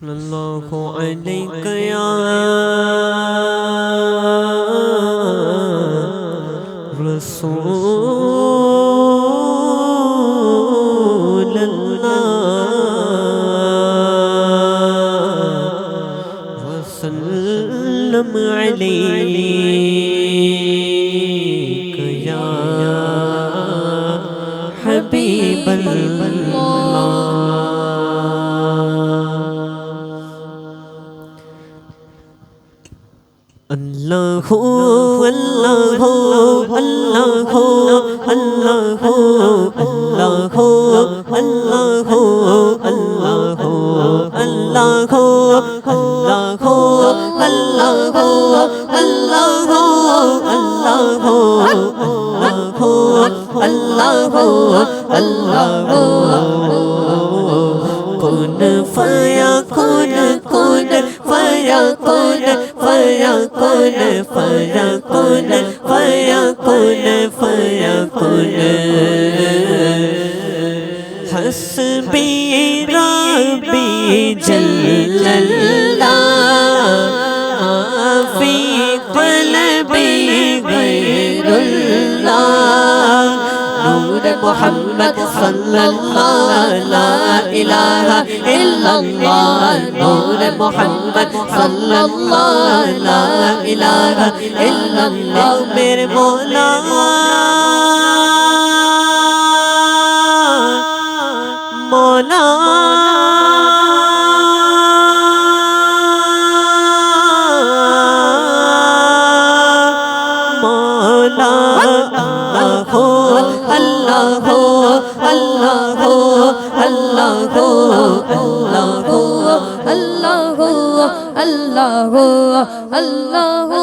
सल्लल्लाहु अलैका या रसूल अल्लाह वसल्लम अलैका या हबीब अल्लाह। अल्लाहु अल्लाहु अल्लाहु अल्लाहु अल्लाहु अल्लाहु अल्लाहु अल्लाहु अल्लाहु अल्लाहु अल्लाहु अल्लाहु अल्लाहु अल्लाहु कुन फयकुन कुन फयकुन फयकुन फयकुन फयकुन फयकुन हस्बी रब्बी जल्लल्लाह फी क़ल्बी गैरुल्लाह नूर मोहम्मद सल्लल्लाहु ला इलाहा इल्लल्लाह नूर मोहम्मद सल्लल्लाहु ला इलाहा इल्लल्लाह मेरे मौला मौला मौला अल्लाहु अल्लाहु अल्लाहु अल्लाहु अल्लाहु अल्लाहु अल्लाहु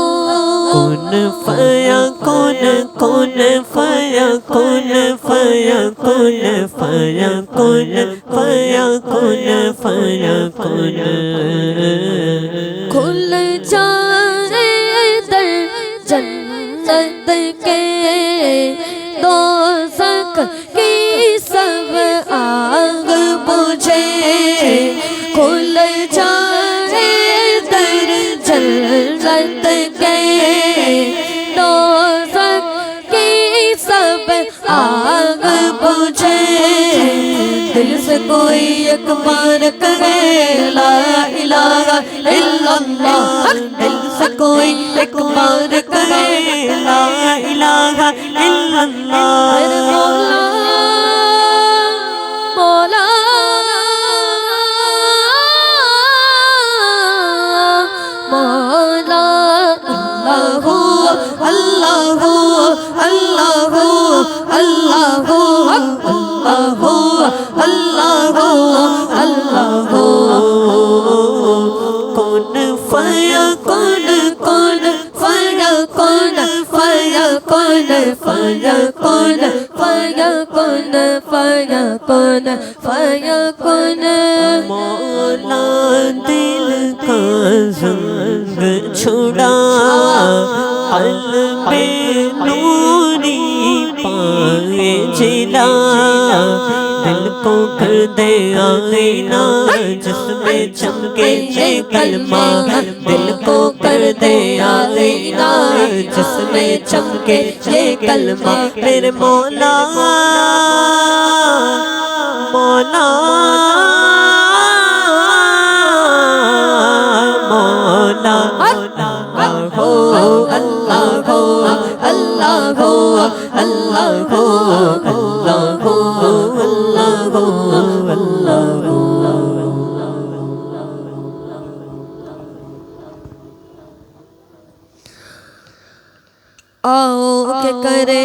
कुन फयकुन कुन फयकुन फयकुन फयकुन फयकुन फयकुन खुल जाए दर जन्नत के दोज़ख की सब आग बुझे खुल जाए दर जन्नत के दोज़ख की सब आग बुझे दिल से कोई एक बार कहे ला इलाहा इल्लल्लाह दिल से कोई एक बार कहे ला इलाहा इल्लल्लाह मौला मौला अल्लाहु अल्लाहु अल्लाहु अल्लाहु अल्लाहु अल्लाहु अल्लाहु कुन फयकुन कुन फयकुन फयकुन फयकुन फयकुन फयकुन फयकुन मौला दिल का जंग छुड़ा क़ल्बे नूरी पाए जिला दिल को कर दे आईना जिसमें चमके ये कलमा दिल को कर दे आईना जिसमें चमके ये कलमा मेरे मौला मौला मौला अल्लाहु अल्लाहु अल्लाहु अल्लाहु अल्लाहु अल्लाहु अल्लाहु आओ के करे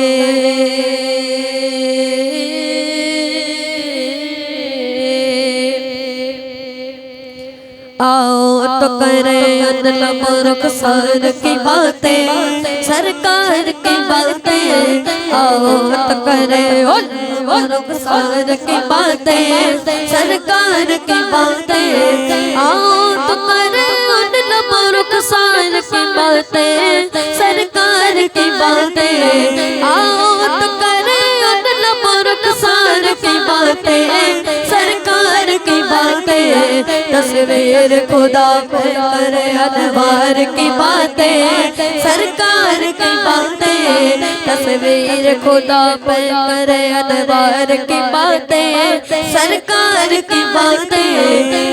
आओ तो करे अदल रुखसार की बातें सरकार की बातें आओ तो करे रुखसार की बातें सरकार की बातें आओ तो करे अदल रुखसार की बातें सरकार की बातें आओ तो करे अदल रुखसार की बातें सरकार की बातें तस्वीर खुदा पे करे अनवार की बातें, सरकार की बातें, तस्वीर खुदा पे करे अनवार की बातें, सरकार की बातें।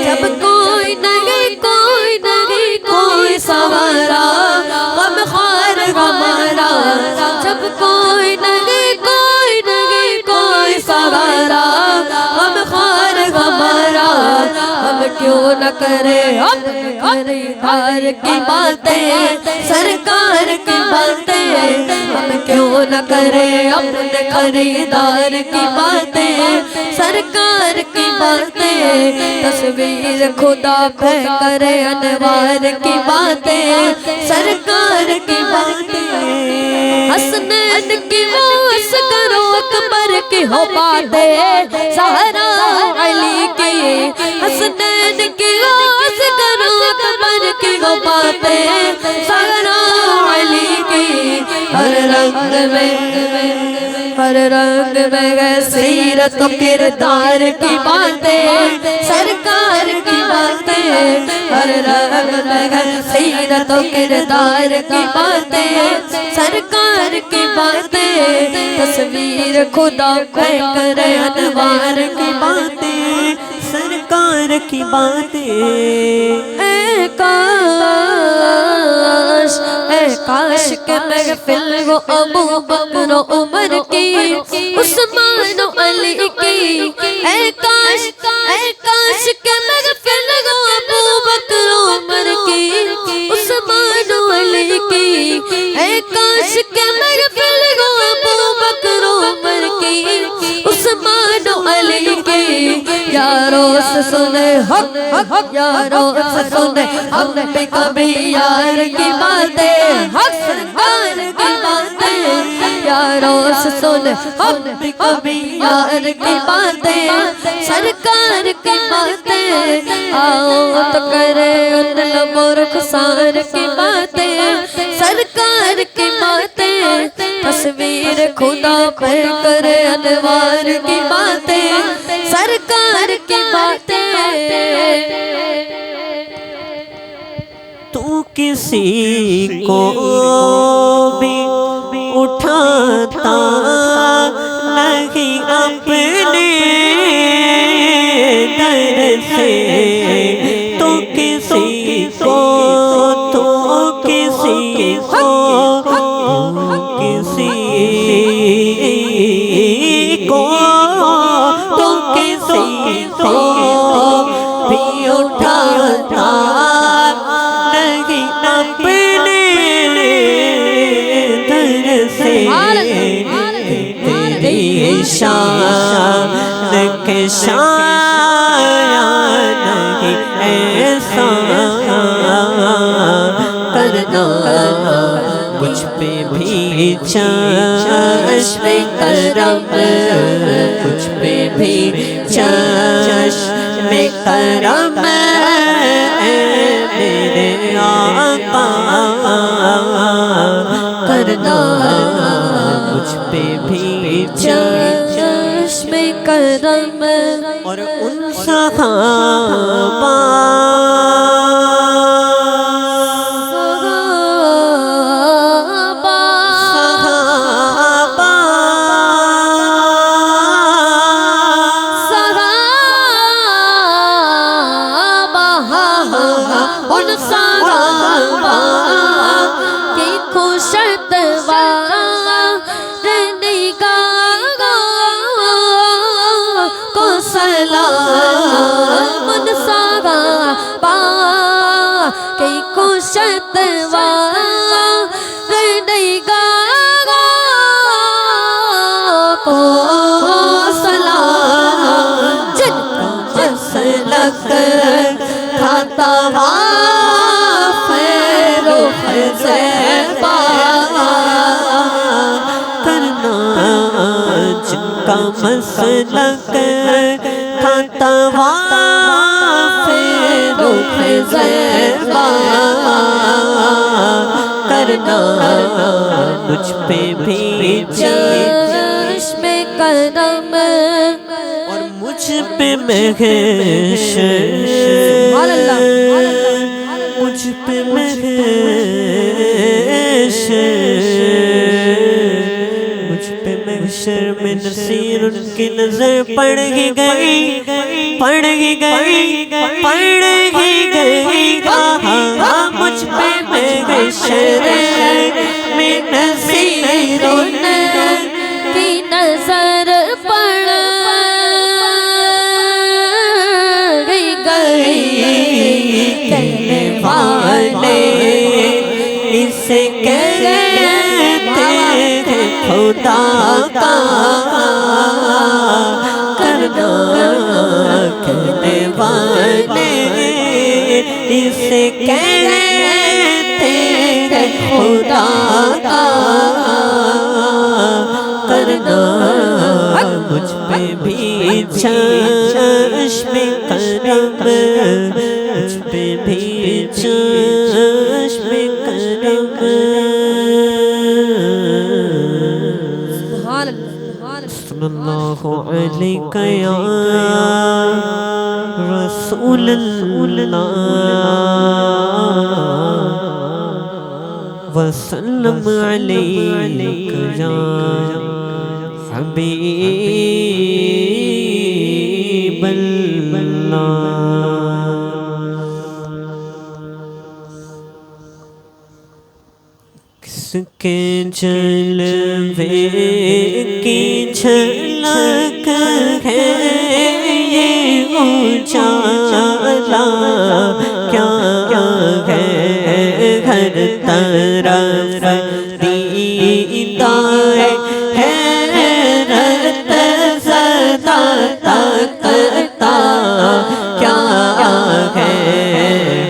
जब कोई नहीं कोई नहीं कोई सवारा गम खार हमारा, जब कोई नहीं कोई नहीं कोई सवारा गम खार हमारा, हम क्यों न करे अपने खरीदार की बातें, सरकार की बातें, हम क्यों न करे अपने खरीदार की बातें, सरकार की बातें। तस्वीर खुदा पे करे अनवार की बातें, सरकार की बातें। हसनैन की वास करो अकबर की हो बातें, सहरा अली की, हसनैन की वास करो अकबर की हो बातें, सहरा अली की। हर रंग में हर रंग में सीरत किरदार की बातें, सरकार की बातें, हर रंग में सीरत किरदार की बातें, सरकार की बातें। तस्वीर खुदा पे करे अनवार की बातें, सरकार की बातें। काश के महफिल वो अबू बकर उमर की, उस्मान अली की। काश के महफिल वो अबू बकर उमर की, उस्मान अली की। काश के महफिल वो अबू बकर उमर की, उस्मान अली की। यारों से सुने हक यारों से सुने हम भी कभी यार की बातें, हक सरकार की बातें। यारों से सुने हम भी कभी यार की बातें, सरकार की बातें। आओ तो करे उन रुखसार की बातें, सरकार की बातें। तस्वीर खुदा पे करे अनवार की बातें, सरकार की बातें। तू किसी को भी उठाता नहीं अपने दर से, तो किसी को तो किसी को किसी को तो किसी को भी उठाता नहीं अपने दर से। तेरी शान के शाया नहीं ऐसा करना, मुझ पे भी चश्मे करम, मुझ पे भी चश्मे करम मेरे आका करना, मुझ पे भी चश्मे करम। और उन सहाबा मसलक खाता रुख ज़ैबा करना, मुझ पे भी चश्मे करम। और मुझ पे महशर महशर में नसीर उनकी नजर पड़ ही गई, पड़ ही गई, पड़ ही गई। मुझ पे महशर में नसीर उनकी नजर पड़ गई। कहने वाले इसे कहते हैं खुदा का करना, कहने वाले इसे कहते हैं खुदा का करना। मुझ पे भी चश्मे करम, मुझ पे भी चश्मे करम। सल्लल्लाहु अलैहि या रसूल अल्लाह वसल्लम अलैका या हबीब अल्लाह। किसके जलवे की झलक है ये उजाला, क्या है हर तरफ दीदार हैरत सदा तकता, क्या है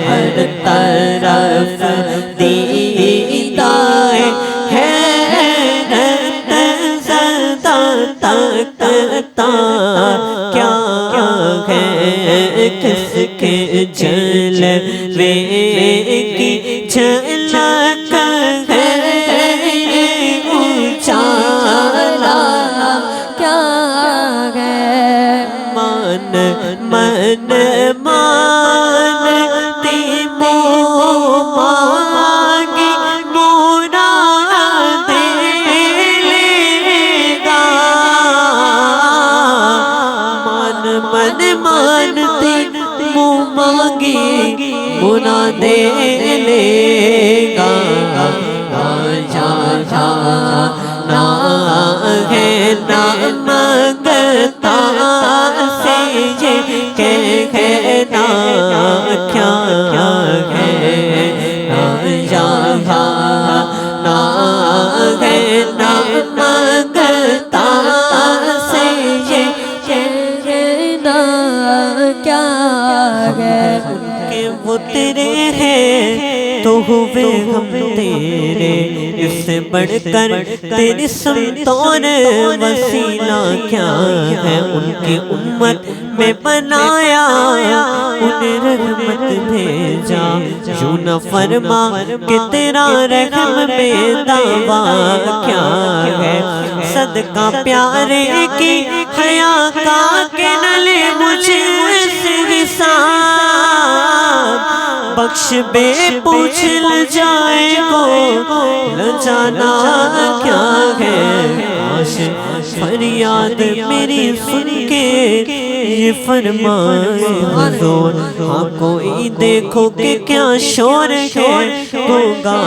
हर तरफ दीदार हैरत सदा तकता, क्या है किसके जलवे की झलक है ये उजाला, क्या है मन मन मानती मांगी मुराद लेगा। मन मन मानती मांगी मुराद लेगा। जा जा ना है ना मंगता से ये कहना, क्या है ना जा ना है ना मंगता से ये कहना, क्या है के वो तेरे हैं तो हुए हम तेरे, इससे बढ़कर तेरी संतान वसीला क्या है। उनकी उम्मत में बनाया उन्हें रहमत भेजा, यूं न फरमा कि तेरा रहम में दावा क्या है। सदका प्यारे की हया का के नले मुझे से हिसाब, बख्श बे पूछ ल जाए को न जाना क्या है। आश फरियाद मेरी सुन के ये फरमाए हुजूर, हाँ कोई देखो कि क्या शोर है होगा,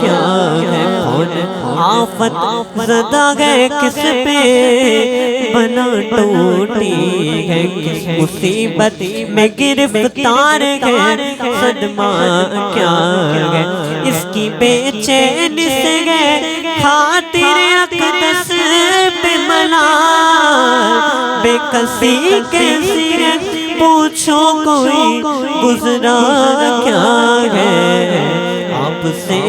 क्या है कौन आफत ज़दा है किस पे बना टूटी है, किस मुसीबत में गिरफ्तार है सदमा क्या है। इसकी बेचैनी से गए खातिर अक़दस पे मना, बेकसी कैसी है पूछो कोई गुजरा क्या है। आपसे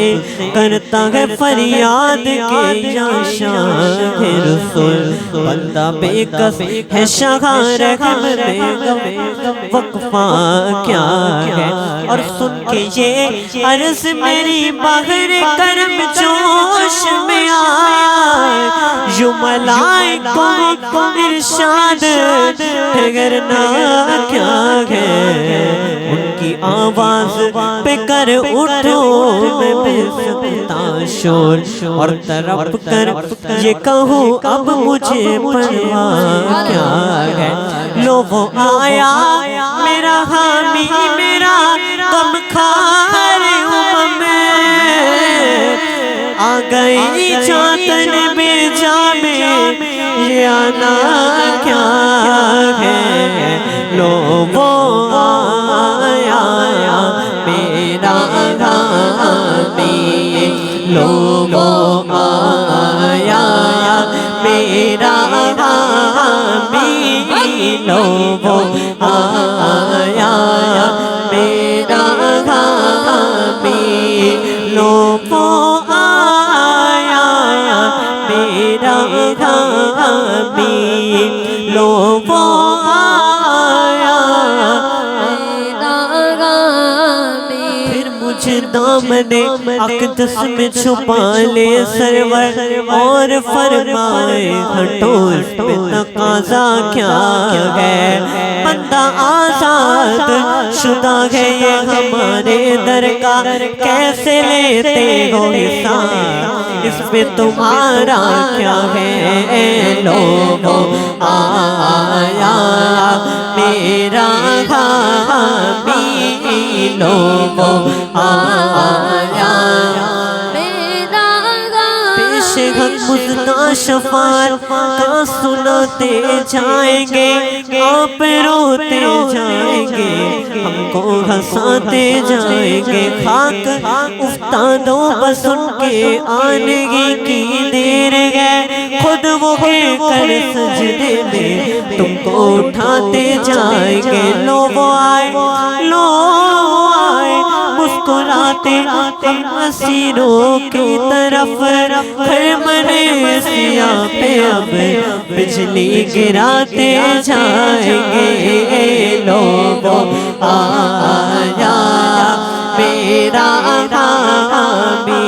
करता है फरियाद के या शाह रसूल, बंदा बेकस है शाह रहम बेगम, वक्फा क्या है। और सुन के ये अर्ज मेरी बाहर करम जोश में आए, यू मलाइकों को इरशाद ठहरना क्या है। उनकी आवाज पे कर उठो मैं बेसुता शोर और तरफ कर ये कहूँ अब मुझे परवाह क्या है। लो वो आया मेरा हामी मेरा गमखार उम्म आ गई चातन बेजा में ये आना क्या है। लो वो आया मेरा हामी लो वो आया मेरा हामी लो वो आया मेरा हामी लो वो आया मेरा हामी लो वो आया मेरा हामी। फिर मुझे दामने अक़दस में छुपा ले सरवर और फरमाए हटो इस पे तकाज़ा क्या है। बंदा आज़ाद शुदा है ये हमारे दर का कैसे लेते हो हिसाब इस पे तुम्हारा क्या है। लोगों आया मेरा हामी लोगों आया मेरा पेशे हक मुज़दा शफ़ाअत का सुनाते जाएंगे आप रोते जाएंगे हमको हंसाते जाएंगे। खाक उफ्तादों बस उनके आने की देर है खुद वो कर सजदे में तुमको उठाते जाएंगे। लो वो आए मुस्कुराते हम असीरों की तरफ खरमने सिया पे अब बिजली गिराते जाएंगे। लोगों आया मेरा हामी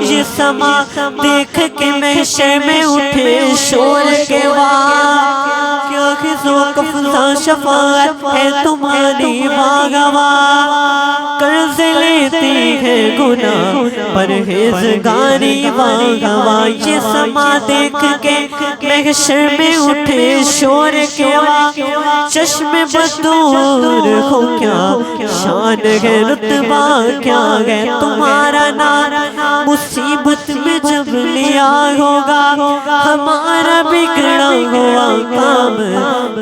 ये समा देख के महशर में उठे शोर के वाह क्या खिज़ो कफ़ज़ा शफ़ाअत है तुम्हारी बागवा। कर्ज लेती है गुनाह परहेज़गारी बागवा। ये समा देख के महशर में उठे शोर के वाह चश्मे बदूर हो क्या शान है रुतबा क्या है तुम्हारा नारा मुसीबत में जब लिया होगा हमारा बिगड़ा हुआ काम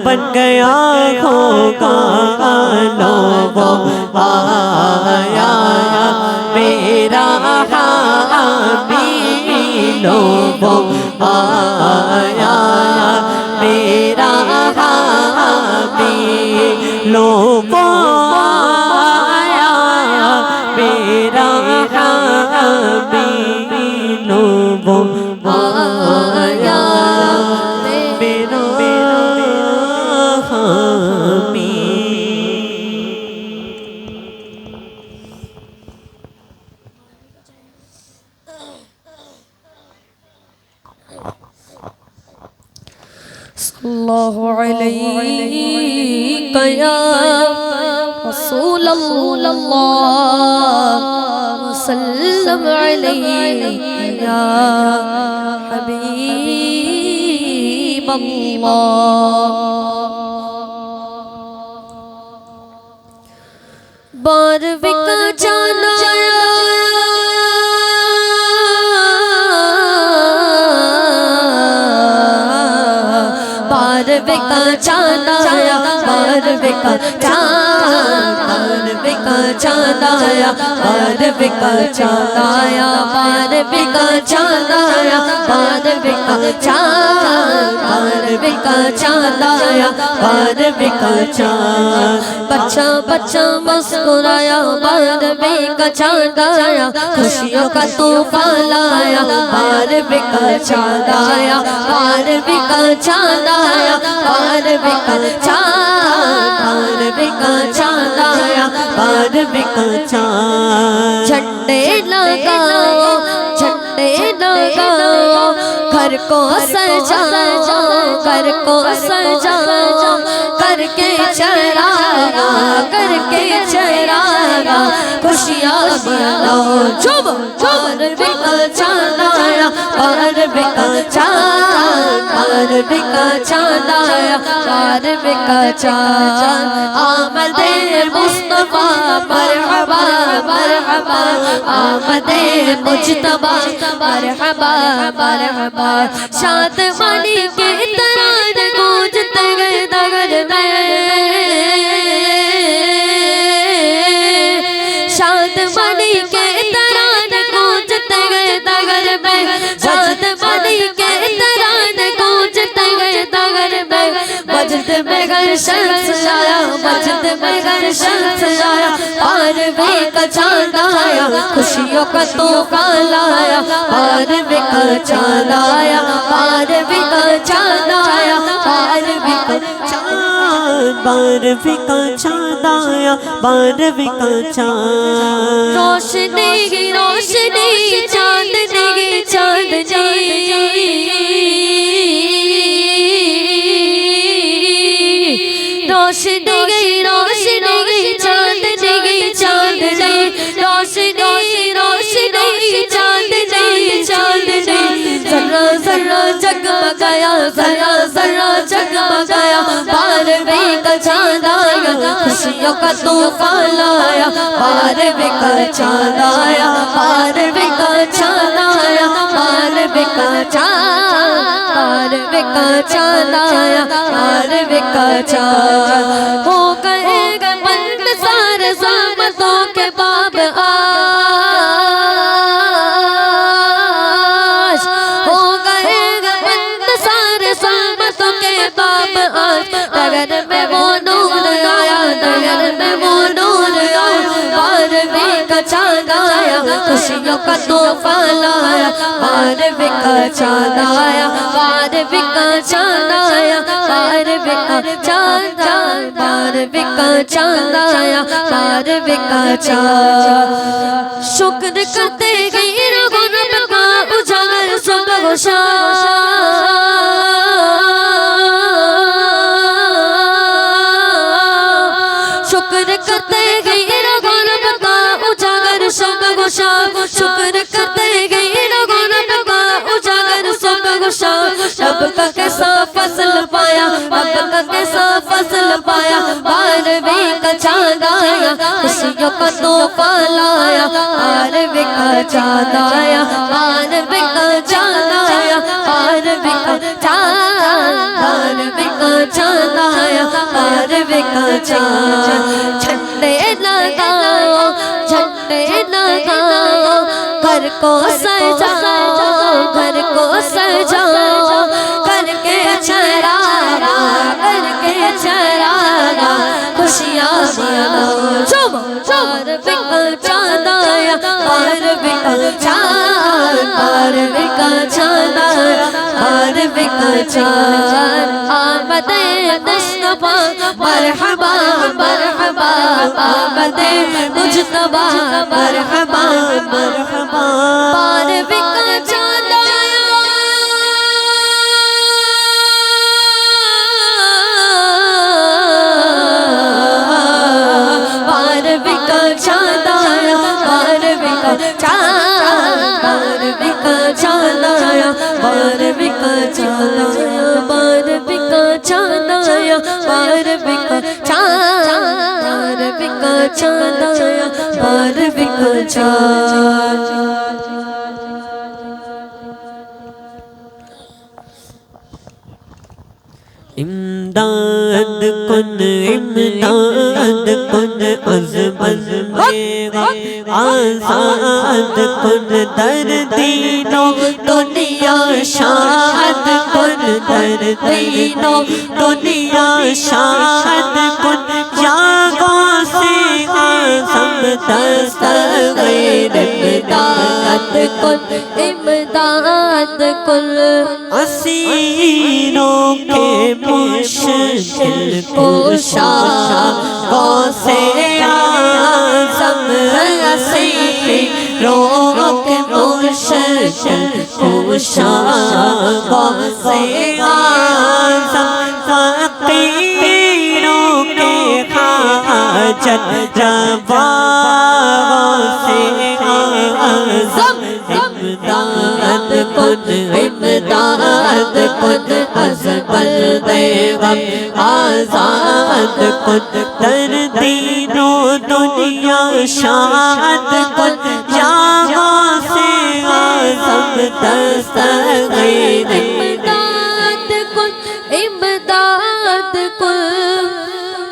बन गया होगा। लोगों आया मेरा हामी लोगों आया मेरा हामी लोगों आया मेरा हामी लोगों आया मेरा हामी। सल्लल्लाहु अलैहि या रसूल अल्लाह वसल्लम अलैहि या हबीब अल्लाह। बारहवीं का जाना बारहवीं का चांद आया बारहवीं का चांद बारहवीं का चांद आया बारहवीं का चांद आया बारहवीं का चांद आया बारहवीं का चांद बारहवीं का चांद आया बारहवीं का चांद। बच्चा बच्चा मुस्कुराया बारहवीं का चांद आया खुशियों का तूफान लाया बारहवीं का चांद आया बारहवीं का चांद आया बारहवीं का चांद बारहवीं का चांद आया बारहवीं का चांद। झंडे लगाओ झंडे लगाओ घर को सजाओ घर को सजाओ करके चरागा खुशियाँ मनाओ झूम बारहवीं का चाँद आया बारहवीं का चाँद बारहवीं का चाँद आया बारहवीं का चाँद आमदे मुस्तफा मरहबा मरहबा आमदे मुजतबा मरहबा मरहबा शादमानी के तराने गूंजते गए नगर में शादमानी के तराने गूंजते गए नगर में शादमानी के तराने गूंजते गए नगर में मस्जिद में घर शम्स आया मस्जिद में घर शम्स आया बारहवीं का चाँद आया खुशियों का तूफान लाया बारहवीं का चाँद आया बारहवीं का चाँद आया बारहवीं का चाँद बारहवीं का चाँद आया बारहवीं का चाँद रोशनी की रोशनी चाँदनी की चाँदनी रोशनी गई रोशनी गई चाँदनी गई चाँदनी रोशनी रोशनी चाँदनी चाँदनी जरा जरा जगमगाया जरा जरा जगमगाया बारहवीं का चाँद आया खुशियों का तूफान लाया बारहवीं का चाँद आया बारहवीं का चाँद आया बारहवीं का चाँद बारहवीं का चाँद आया बारहवीं का चाँद हो गएगा बंद सारे ज़ल्मतों के बाब आज हो गएगा बंद सारे ज़ल्मतों के बाब आज नगर में वो नूर आया नगर में वो नूर आया बारहवीं का चाँद आया खुशियों का तूफान लाया बारहवीं का चाँद आया बारहवीं का चाँद आया बारहवीं का चाँद बारहवीं का चाँद आया बारहवीं का चाँद शुक्र करते गए रब का उजागर सुबह शुक्र करते गए रब का उजागर सुबह शुक्र करते गए रब का उजागर सुबह रब का कैसा फसल पाया रब का कैसा फसल पाया बारहवीं का चाँद आया खुशियों का तूफान लाया बारहवीं का चाँद आया बारहवीं का चाँद आया बारहवीं का चाँद बारहवीं का चाँद आया बारहवीं का चाँद झंडे लगाओ झंडे लगाओ घर को सजाओ घर को सजाओ करके चरागा खुशियाँ मनाओ झूम बारहवीं का चाँद आया बारहवीं का चाँद बारहवीं का चाँद आया बारहवीं का चाँद आमदे मुस्तफा मरहबा मरहबा आमदे मुजतबा मरहबा मरहबा बारहवीं का चाँद आया बारहवीं का चाँद आया बारहवीं का चाँद बारहवीं का चाँद आया बारहवीं का चाँद आया बारहवीं का चाँद आया बारहवीं का चाँद बारहवीं का चाँद आया बारहवीं का चाँद इमदाद कुन अज़मत मेरा आज़ाद कुन दर्दीनो दुनिया शाद कुन दर्दीनो दुनिया शाद कुन यागो से आज़म दस्तगीर इमदाद कुन असीरों के मुश्किल कुशा गौसे आज़म असीरों के मुश्किल कुशा गौसे आज़म फकीरों के खाजा हाजत रवा से आज़म इमदाद कुन अज़बल बेगम आज़ाद कुन दर दीनो दुनिया शाद कुन या से आज़म दस्तगीर इमदाद कुन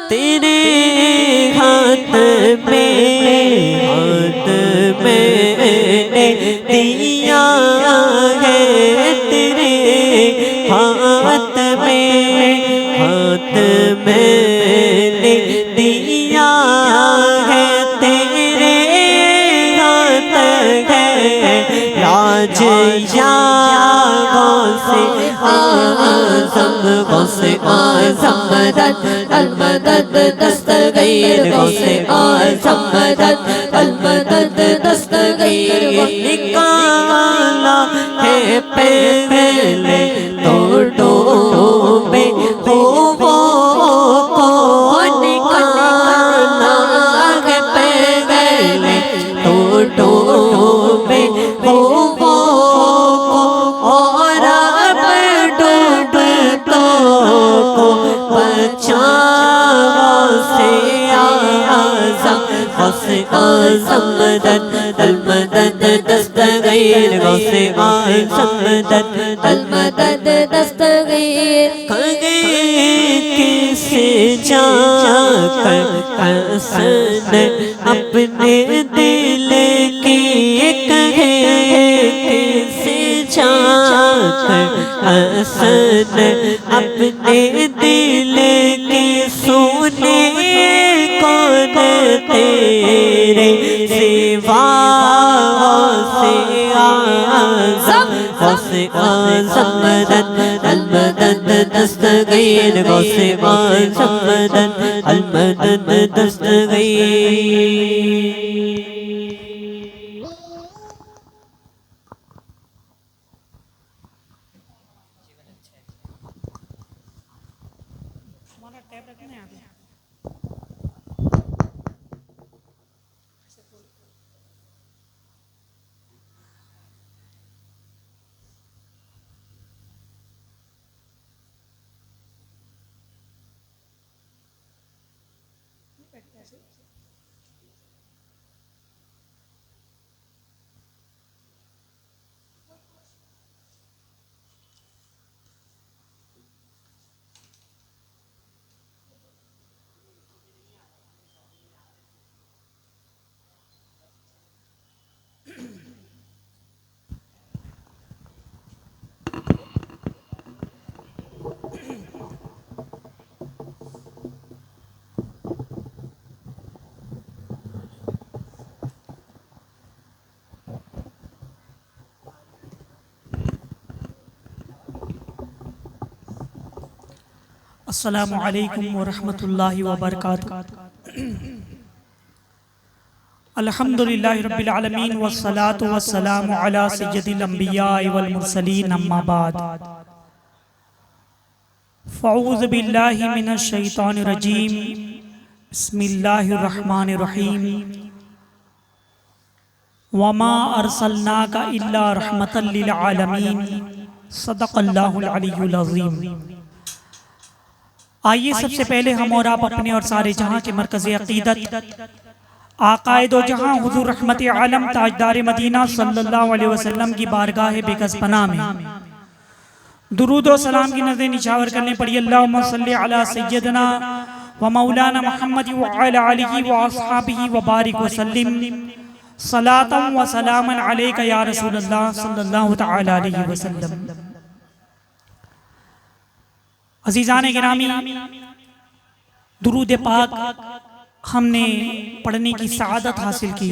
तेरे हाथ में दिया है तेरे हाथ में दिया है तेरे हाथ है राज या गौसे आज़म मदद अलमदद दस्तगीर गौसे आज़म मदद अलमदद दस्तगीर निकाला है पहले तो में हो वो को निकाला है पहले तो में हो वो को और अब डूबतों को बचाओ से आज़म गौसे आज़म मदद अलमदद दस्तगीर गौसे आज़म मदद अलमदद दस्तगीर कहे किसे जाकर हसन अपने दिल की कहे किसे जाकर हसन अपने दिल की सुने कौन तेरे सिवा से आज़म गौसे आज़म मदद अलमदद दस्तगीर गौसे आज़म मदद अलमदद दस्तगीर अस्सलामु अलैकुम वरहमतुल्लाहि वबरकातुहू। अल्हम्दुलिल्लाहि रब्बिल आलमीन वस्सलातु वस्सलामु अला सय्यिदिल अंबिया वल मुरसलीन अम्मा बाद। फ़अऊज़ु बिल्लाहि मिनश शैतानिर रजीम। बिस्मिल्लाहिर रहमानिर रहीम। वमा अरसलनाका इल्ला रहमतल लिल आलमीन। सदक़ल्लाहुल अलीयुल अज़ीम। आइए सबसे पहले हम और आप अपने और सारे जहां के मरकज़ अक़ीदत आक़ाए दो जहां हुज़ूर रहमत आलम ताजदार मदीना सल्लल्लाहु अलैहि वसल्लम की बारगाह बेकस पनाह में दुरूद और सलाम की नज़रें निछावर करने पड़ी। अल्लाहुम्मा सल्लि अला सय्यदना व मौलाना मुहम्मद व अला आलिहि व अस्हाबिहि व बारिक व सल्लिम सलातन व सलामन अलैका या रसूलल्लाह सल्लल्लाहु तआला अलैहि वसल्लम। अज़ीज़ान गिरामी, दुरूद पाक हमने पढ़ने की सआदत हासिल की।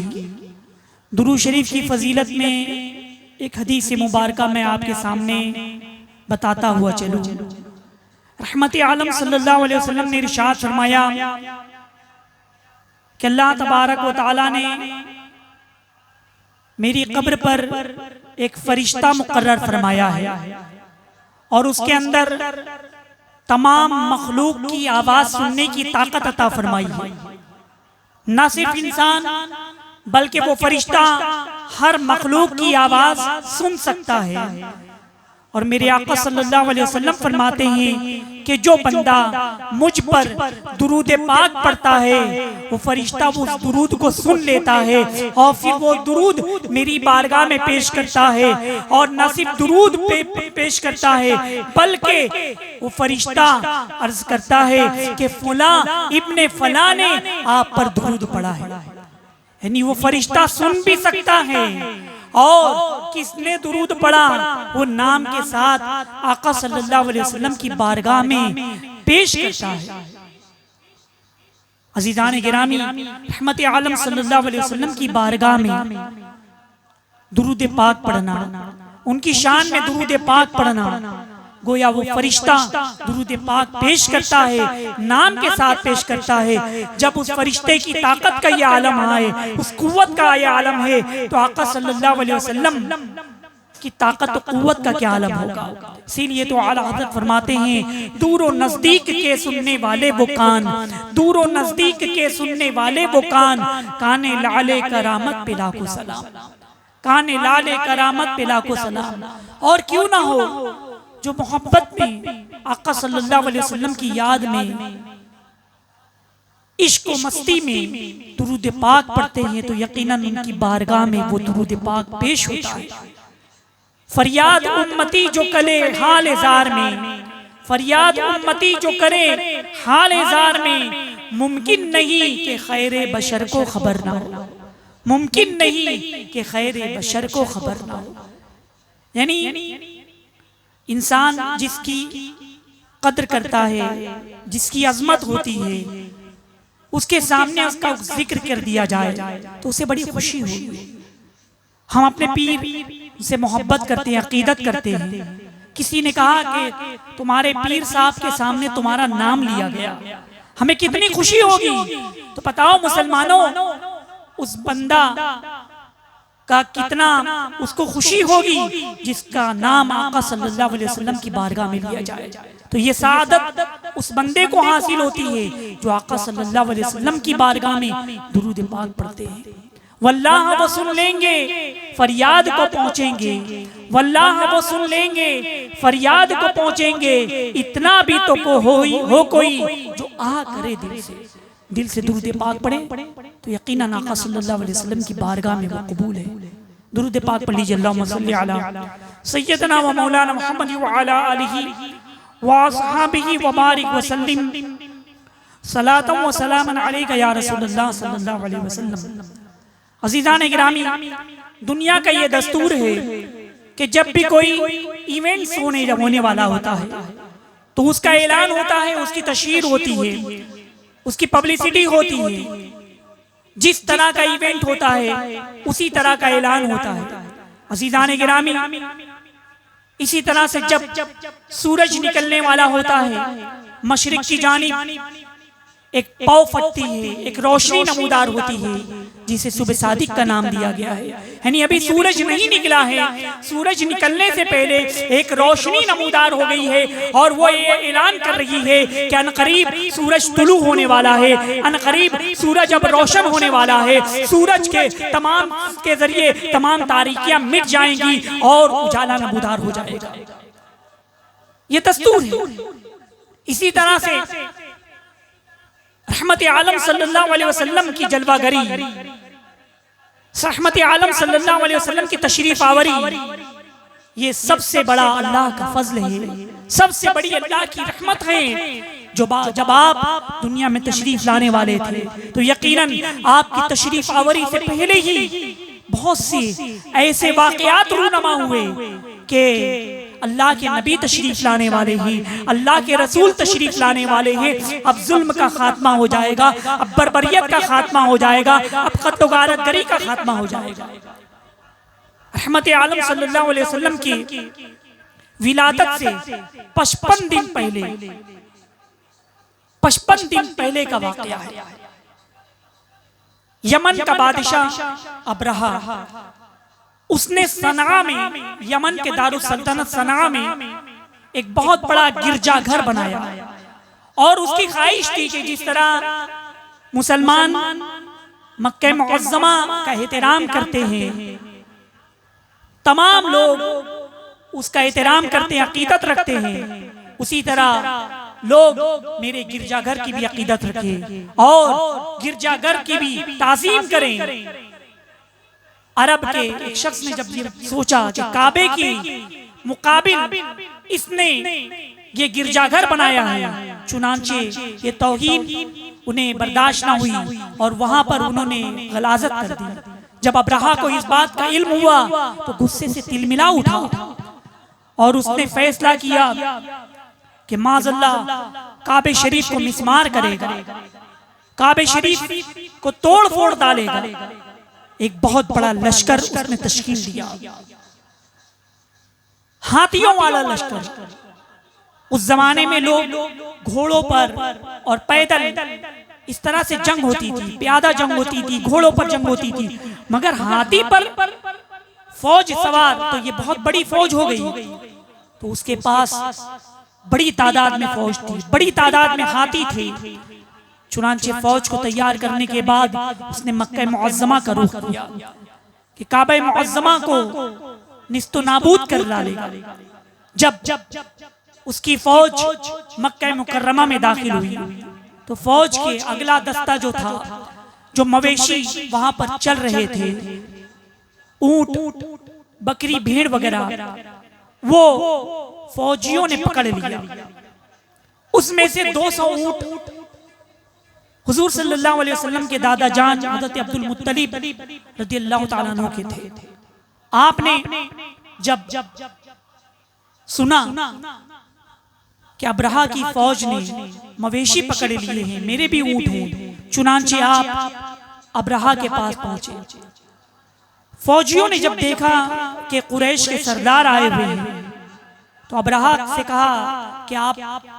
दुरूद शरीफ की फजीलत में एक हदीस मुबारका मैं आपके सामने बताता हुआ चलूं। रहमत आलम सल्लल्लाहु अलैहि वसल्लम ने इरशाद फरमाया कि अल्लाह तबारक व तआला ने मेरी कब्र पर एक फरिश्ता मुकर्रर फरमाया है और उसके अंदर तमाम मखलूक की आवाज सुनने की ताकत अता फरमाई है। न सिर्फ इंसान बल्कि वो फरिश्ता हर मखलूक की आवाज सुन सकता है। और मेरे आका सल्लल्लाहु अलैहि वसल्लम फरमाते हैं कि जो बंदा मुझ पर दुरूद पाक पढ़ता है वो फरिश्ता उस दुरूद को सुन लेता है और फिर वो दुरूद मेरी बारगाह में पेश करता है। और न सिर्फ दुरूद पेश करता है बल्कि वो फरिश्ता अर्ज करता है कि फला इब्ने फला ने आप पर दुरूद पढ़ा है। यानी वो फरिश्ता सुन भी सकता है और किसने दुरूद पढ़ा वो नाम के साथ आका सल्लल्लाहु अलैहि वसल्लम की बारगाह में पेश करता है। अजीजान गिरामी, रहमत आलम सल्लल्लाहु अलैहि वसल्लम की बारगाह में दुरूद पाक पढ़ना, उनकी शान में दुरूद पाक पढ़ना, गोया वो फरिश्ता दुरूद पाक पेश करता है, नाम के साथ पेश करता है। जब उस फरिश्ते की ताकत का ये आलम आए, उस कुव्वत का ये आलम है, तो आका सल्लल्लाहु अलैहि वसल्लम की ताकत और कुव्वत का क्या आलम होगा। इसीलिए तो आला हज़रत फरमाते हैं, दूर और नजदीक के सुनने वाले वो कान, दूर और नजदीक के सुनने वाले वो कान, काने लाले करामत पे लाखों सलाम, काने लाले करामत पे लाखों सलाम। और क्यों ना हो जो मोहब्बत में आका सल्लल्लाहु अलैहि वसल्लम की याद में, इश्क व मस्ती में दुरूद पाक पढ़ते हैं तो यकीनन उनकी बारगाह में वो दुरूद पाक पेश होता है। फरियाद उम्मती जो करे हाल जार में, फरियाद उम्मती जो करे हाल जार में, मुमकिन नहीं कि खैर बशर को खबर ना हो, मुमकिन नहीं कि खैर बशर को खबर ना हो। यानी इंसान जिसकी कद्र करता है, जिसकी अजमत होती है, उसके सामने उसका जिक्र कर दिया जाए तो उसे बड़ी खुशी होगी। हम अपने पीर से मोहब्बत करते हैं, अकीदत करते हैं। किसी ने कहा कि तुम्हारे पीर साहब के सामने तुम्हारा नाम लिया गया, हमें कितनी खुशी होगी। तो बताओ मुसलमानों, उस बंदा का कितना उसको खुशी होगी जिसका नाम आका सल्लल्लाहु अलैहि वसल्लम की बारगाह में लिया जाए। तो ये सादत उस बंदे को हासिल होती है जो आका सल्लल्लाहु अलैहि वसल्लम की बारगाह में दुरूद पाक पढ़ते हैं। वल्लाह वो सुन लेंगे, फरियाद को पहुंचेंगे, वल्लाह वो सुन लेंगे, फरियाद को पहुंचेंगे। इतना भी तो हो कोई जो आ करे दिल से दुरूद पाक पढ़े तो यकीनन आका सल्लल्लाहु अलैहि वसल्लम की बारगाह में वो कबूल है। दुरूद पाक पढ़ लीजिए। अल्लाहुम्मा सल्ली अला सय्यदना व मौलाना मुहम्मद व अला आलिहि व अस्हाबिहि व बारिक व सल्लिम सलातन व सलामन अलैका या रसूलल्लाह सल्लल्लाहु अलैहि वसल्लम। अज़ीज़ान गिरामी, दुनिया का ये दस्तूर है कि जब भी कोई इवेंट्स होने वाला होता है तो उसका ऐलान होता है, उसकी तशहीर होती है, उसकी पब्लिसिटी होती है। जिस तरह का इवेंट होता है उसी तरह का ऐलान होता है। अज़ीज़ान गिरामी, इसी तरह से जब सूरज निकलने वाला होता है, मशरिक की जानिब एक पाव फटती है, एक रोशनी नमूदार होती है जिसे सुबह सादिक का नाम दिया गया है। यानी अभी सूरज नहीं निकला है, सूरज निकलने से पहले एक रोशनी नमूदार हो गई है और वो ये ऐलान कर रही है कि अनकरीब सूरज तुलू होने वाला है, अनकरीब सूरज अब रोशन होने वाला है। सूरज के तमाम के जरिए तमाम तारीकियां मिट जाएंगी और उजाला नमूदार हो जाएगा। ये दस्तूर है। इसी तरह से रहमत आलम सल्लल्लाहु अलैहि वसल्लम की जलवागरी, रहमत आलम सल्लल्लाहु अलैहि वसल्लम की तशरीफ आवरी, ये सबसे बड़ा अल्लाह का फजल है, सबसे बड़ी अल्लाह की रहमत है। जब आप दुनिया में तशरीफ लाने वाले थे तो यकीनन आपकी तशरीफ आवरी से पहले ही बहुत से ऐसे वाक़यात रूनमा हुए कि अल्लाह के नबी तशरीफ लाने वाले हैं, अल्लाह के रसूल तशरीफ लाने वाले हैं। अब जुल्म का खात्मा हो जाएगा, अब बर्बरियत का खात्मा हो जाएगा, अब क़त्ल गारतगरी का खात्मा हो जाएगा। रहमत आलम सल्लल्लाहु अलैहि वसल्लम की विलादत से 55 दिन पहले, 55 दिन पहले का वाक़या है। यमन का बादशाह अबरहा, उसने सना में, यमन के दारुल सल्तनत सना में एक बहुत बड़ा गिरजाघर बनाया और उसकी ख्वाहिश थी कि जिस तरह मुसलमान मक्के मुअज़्ज़मा का एहतराम करते हैं, तमाम लोग उसका एहतराम करते हैं, अकीदत रखते हैं, उसी तरह लोग मेरे गिरजाघर की भी अकीदत रखें और गिरजाघर की भी ताज़ीम करें। अरब के एक शख्स ने जब ये सोचा कि काबे की मुकाबिल इसने ये गिरजाघर बनाया है, चुनांचे ये तौहीन उन्हें बर्दाश्त ना हुई और वहां पर उन्होंने गलाजत कर दी। जब अब्रहा को इस बात का इल्म हुआ तो गुस्से से तिलमिला उठा और उसने फैसला किया कि माज़अल्लाह काबे शरीफ को मिस्मार करेगा, काबे शरीफ को तोड़ फोड़ डालेगा। एक बहुत बड़ा लश्कर उसने तश्कील दिया, हाथियों वाला लश्कर। उस जमाने में लोग घोड़ों पर और पैदल इस तरह से जंग होती थी, प्यादा जंग होती थी, घोड़ों पर जंग होती थी, मगर हाथी पर फौज सवार तो ये बहुत बड़ी फौज हो गई। तो उसके पास बड़ी तादाद में फौज थी, बड़ी तादाद में हाथी थे। चुनांचे फौज को तैयार करने के बाद उसने मक्का मुअज़्ज़मा का रुख किया कि काबा मुअज़्ज़मा को निस्तो नाबूद कर डालेगा। जब उसकी फौज मक्का मुकर्रमा में दाखिल हुई तो फौज के अगला दस्ता जो था, जो मवेशी वहां पर चल रहे थे, ऊंट, बकरी, भेड़ वगैरह, वो फौजियों ने पकड़ लिया। उसमें से 200 ऊंट हुजूर सल्लल्लाहु अलैहि वसल्लम के दादा जान हज़रत अब्दुल मुत्तलिब रज़ियल्लाहु ताला अन्हु के थे। आपने जब सुना कि अब्रहा की फौज ने मवेशी पकड़ लिए हैं, मेरे भी ऊंट हैं, चुनांचे आप अब्रहा के पास पहुंचे। फौजियों ने जब देखा कि कुरैश के सरदार आए हुए हैं तो अब्रहा से कहा कि आप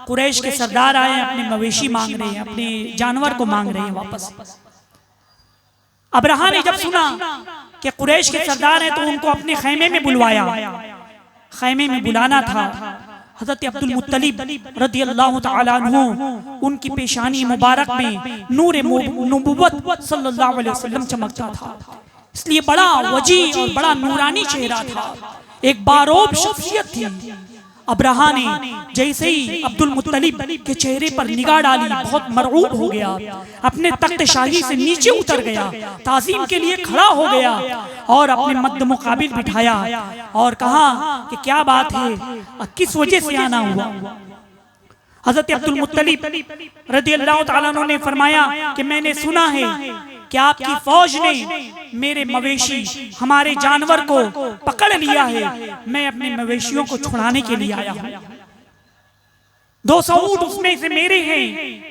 कुरैश के सरदार आए हैं, अपने मवेशी मांग रहे हैं, अपने जानवर को मांग रहे हैं वापस। अब्रहा ने जब सुना कि कुरैश के सरदार हैं तो उनको अपने खैमे में बुलवाया। खैमे में बुलाना था। हज़रत अब्दुल मुत्तलिब रज़ियल्लाहु ताला अन्हु, उनकी पेशानी मुबारक में नूर नबुव्वत सल्लल्लाहु अलैहि वसल्लम चमकता था, इसलिए बड़ा वजी और बड़ा नूरानी चेहरा था, एक बारोब शख्सियत थी। अब्रहा ने जैसे ही अब्दुल मुत्तलिब के चेहरे पर निगाह डाली बहुत मरऊब हो गया, अपने तख्त शाही से नीचे उतर गया, ताज़ीम के लिए खड़ा हो गया और अपने मद्द मुकाबिल बिठाया और कहा कि क्या बात है, किस वजह से आना हुआ। हज़रत अब्दुल मुत्तलिब रज़ियल्लाहु ताला अन्हु ने फरमाया कि मैंने सुना है कि आपकी फौज ने मेरे मवेशी, हमारे जानवर को पकड़ लिया है, मैं अपने मवेशियों को छुड़ाने के लिए आया हूं। 200 ऊंट उसमें से मेरे हैं,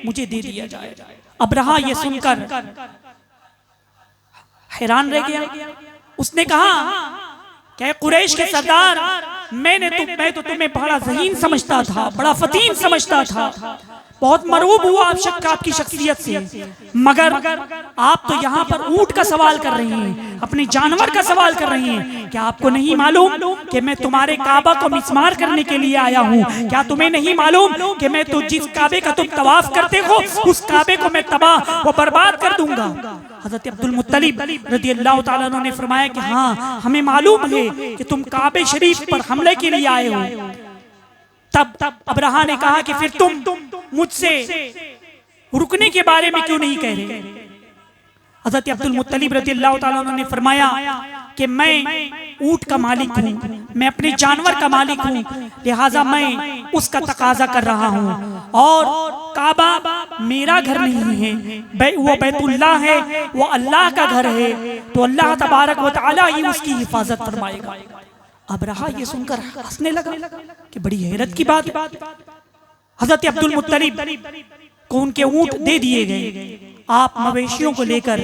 मुझे दे दिया जाए। अब्रहा ये सुनकर हैरान रह गया। उसने कहा क्या कुरैश के सरदार, मैं तो तुम्हें बड़ा ज़हीन समझता था, बड़ा फतीन समझता था, बहुत मरूब हुआ आपकी शख्सियत से, मगर आप तो यहाँ पर ऊंट का सवाल कर रही हैं, अपने जानवर का सवाल कर रही हैं। क्या आपको नहीं मालूम कि मैं तुम्हारे काबा को मिस्मार करने के लिए आया हूँ? क्या तुम्हें नहीं मालूम कि मैं तो जिस काबे का तुम तवाफ करते हो उस काबे को मैं तबाह व बर्बाद कर दूंगा? हज़रत अब्दुल मुत्तलिब रज़ियल्लाहु ताला अन्हु ने फरमाया कि हाँ, हमें मालूम है कि तुम काबे शरीफ पर हमले के लिए आए हो। तब अब्रहा ने कहा कि फिर तुम मुझसे रुकने के बारे में क्यों नहीं कह रहे? हज़रत अब्दुल मुत्तलिब रज़ियल्लाहु ताला अन्हु ने फरमाया कि मैं ऊंट का मालिक हूँ, मैं अपने जानवर का मालिक हूँ, लिहाजा मैं उसका तकाजा कर रहा हूँ और काबा मेरा घर नहीं है, वो बैतुल्लाह है, वो अल्लाह का घर है, तो अल्लाह तबारक व तआला ही उसकी हिफाजत फरमाएगा। अब्रहा ये सुनकर हंसने लगा कि बड़ी हैरत की बात है। हज़रत अब्दुल मुत्तलिब को उनके ऊंट दे दिए गए। आप मवेशियों को लेकर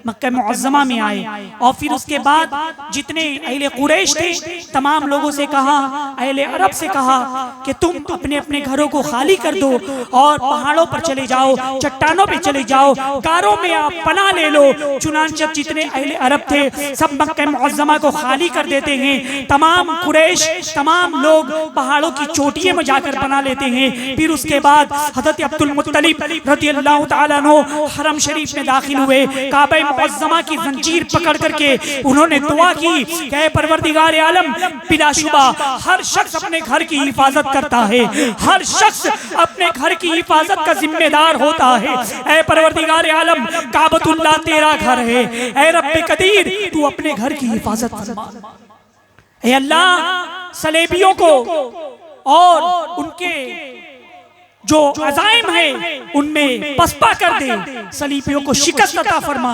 मक्का मुअज़्ज़मा में आए और फिर उसके बाद जितने अहले कुरैश थे तमाम लोगों से कहा, अहले अरब से कहा कि तुम अपने अपने घरों को खाली कर दो और पहाड़ों पर चले जाओ, चट्टानों पे चले जाओ, गारों में आप पनाह ले लो। चुनांचे जितने अहले अरब थे सब मक्का मुअज़्ज़मा को खाली कर देते हैं। तमाम कुरैश, तमाम लोग पहाड़ों की चोटियों में जाकर पनाह लेते हैं। फिर उसके बाद हज़रत अब्दुल मुत्तलिब रज़ियल्लाहु ताला अन्हु हरम शरीफ में दाखिल हुए, काबा मुअज़्ज़मा की जंजीर पकड़ करके उन्होंने दुआ की कि ऐ परवरदिगार आलम, बिलाशुबा हर शख्स अपने घर की हिफाजत करता है, हर शख्स अपने घर की हिफाजत का जिम्मेदार होता है। ऐ परवरदिगार आलम, काबतुल्लाह तेरा घर है, ऐ रब्बे कदीर तू अपने घर की हिफाजत फरमा। ऐ अल्लाह, सलेबियों को और उनके जो अज़ाइम है उनमें पस्पा कर दे, सलीबियों को शिकस्त अता फरमा।